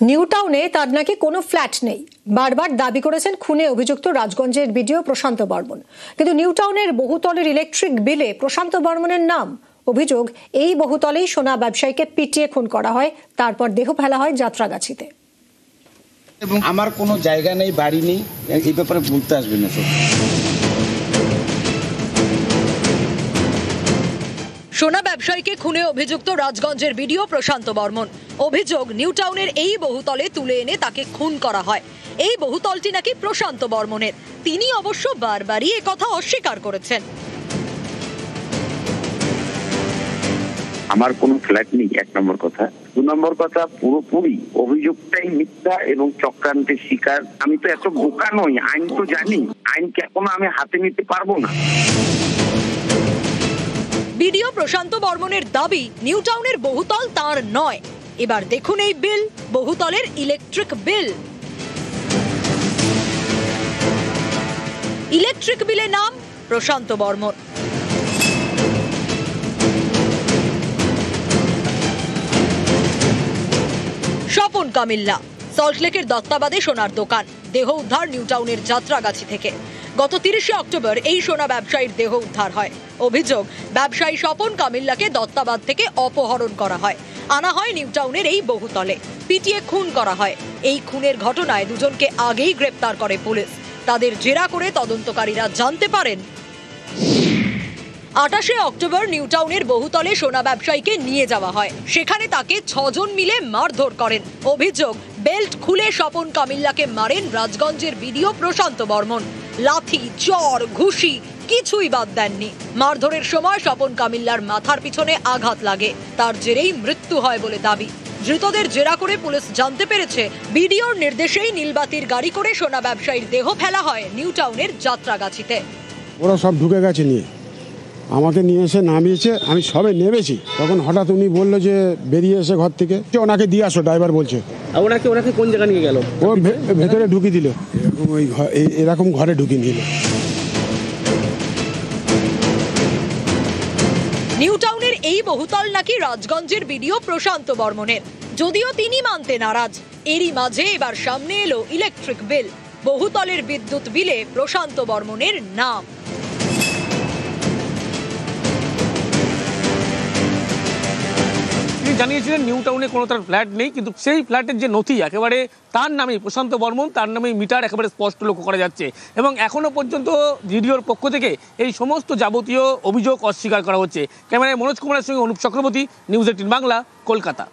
New টাউনে তার নাকি কোনো ফ্ল্যাট নেই। বারবার দাবি করেছেন খুনে অভিযুক্ত রাজগঞ্জের বিডিও প্রশান্ত বর্মন। কিন্তু নিউ টাউনের বহুতলের ইলেকট্রিক বিলে প্রশান্ত বর্মনের নাম। অভিযোগ, এই বহুতলেই সোনা ব্যবসায়ীকে পিটিয়ে খুন করা হয়, তারপর দেহ ফেলা হয় যাত্রাগাছিতে। এবং আমার কোনো জায়গা নেই, বাড়ি নেই, এই ব্যাপারে বলতে আসবে না। সোনা ব্যবসায়ীকে খুনে অভিযুক্ত রাজগঞ্জের বিডিও প্রশান্ত বর্মন। অভিযোগ, নিউ টাউনের এই বহুতলে তুলে এনে তাকে খুন করা হয়। এই বহুতলটি নাকি প্রশান্ত বর্মনের। তিনি অবশ্য বারবারই একথা অস্বীকার করেছেন। আমার কোনো ফ্ল্যাট নেই, এক নম্বর কথা। দু নম্বর কথা, পুরোপুরি অভিযোগটাই মিথ্যা এবং চক্রান্তের শিকার। আমি তো এত বোকা নই, আইন তো জানি, আইনকে এখনো আমি হাতে নিতে পারবো না। বিডিও প্রশান্ত বর্মনের দাবি, নিউ টাউনের বহুতল তার নয়। এবার দেখুন এই বিল, বহুতলের ইলেকট্রিক বিল। ইলেকট্রিক বিলে নাম প্রশান্ত বর্মন। স্বপন কামিল্লা, সল্টলেকের দত্তাবাদে সোনার দোকান। দেহ উদ্ধার নিউ টাউনের যাত্রাগাছি থেকে। গত 30শে অক্টোবর এই সোনা ব্যবসায়ীর দেহ উদ্ধার হয়। অভিযোগ, ব্যবসায়ী স্বপন কামিল্লাকে দত্তাবাদ থেকে অপহরণ করা হয়, আনা হয় নিউ টাউনের এই বহুতলে, পিটিয়ে খুন করা হয়। এই খুনের ঘটনায় দুজনকে আগেই গ্রেপ্তার করে পুলিশ। তাদের জেরা করে তদন্তকারীরা জানতে পারেন 28শে অক্টোবর নিউ টাউনের বহুতলে সোনা ব্যবসায়ীকে নিয়ে যাওয়া হয়। সেখানে তাকে 6 জন মিলে মারধর করেন। অভিযোগ, বেল্ট খুলে স্বপন কামিল্লাকে মারেন রাজগঞ্জের বিডিও প্রশান্ত বর্মন। লাথি, চর, ঘুষি কিছুই বাদ দেননি। মারধরের সময় স্বপন কামিল্লার মাথার পিছনে আঘাত লাগে। তার জেরেই মৃত্যু হয় বলে দাবি। ধৃতদের জেরা করে পুলিশ জানতে পেরেছে, বিডিওর নির্দেশেই নীলবাতির গাড়ি করে সোনা ব্যবসায়ীর দেহ ফেলা হয় নিউ টাউনের যাত্রাগাছিতে। ওরা সব ঢুকে গেছে নিয়ে, আমাকে নিয়ে এসে নামিয়েছে। আমি সবে নেমেছি, তখন হঠাৎ উনি বললো যে বেরিয়ে এসে ঘর থেকে ওনাকে দিয়ে আসো, ড্রাইভার বলছে। ওনাকে কোন জায়গা নিয়ে গেল? ও ভেতরে ঢুকিয়ে দিল, এরকম ঘরে ঢুকিয়ে দিল। নিউ টাউনের এই বহুতল নাকি রাজগঞ্জের বিডিও প্রশান্ত বর্মনের, যদিও তিনি মানতে নারাজ। এরই মাঝে এবার সামনে এলো ইলেকট্রিক বিল। বহুতলের বিদ্যুৎ বিলে প্রশান্ত বর্মনের নাম। জানিয়েছিলেন নিউ টাউনে কোনো তার ফ্ল্যাট নেই, কিন্তু সেই ফ্ল্যাটের যে নথি একেবারে তার নামেই, প্রশান্ত বর্মন তার নামেই মিটার একেবারে স্পষ্ট লক্ষ্য করা যাচ্ছে। এবং এখনো পর্যন্ত ভিডিওর পক্ষ থেকে এই সমস্ত যাবতীয় অভিযোগ অস্বীকার করা হচ্ছে। ক্যামেরায় মনোজ কুমারের সঙ্গে অনুপ চক্রবর্তী, নিউজ 18 বাংলা, কলকাতা।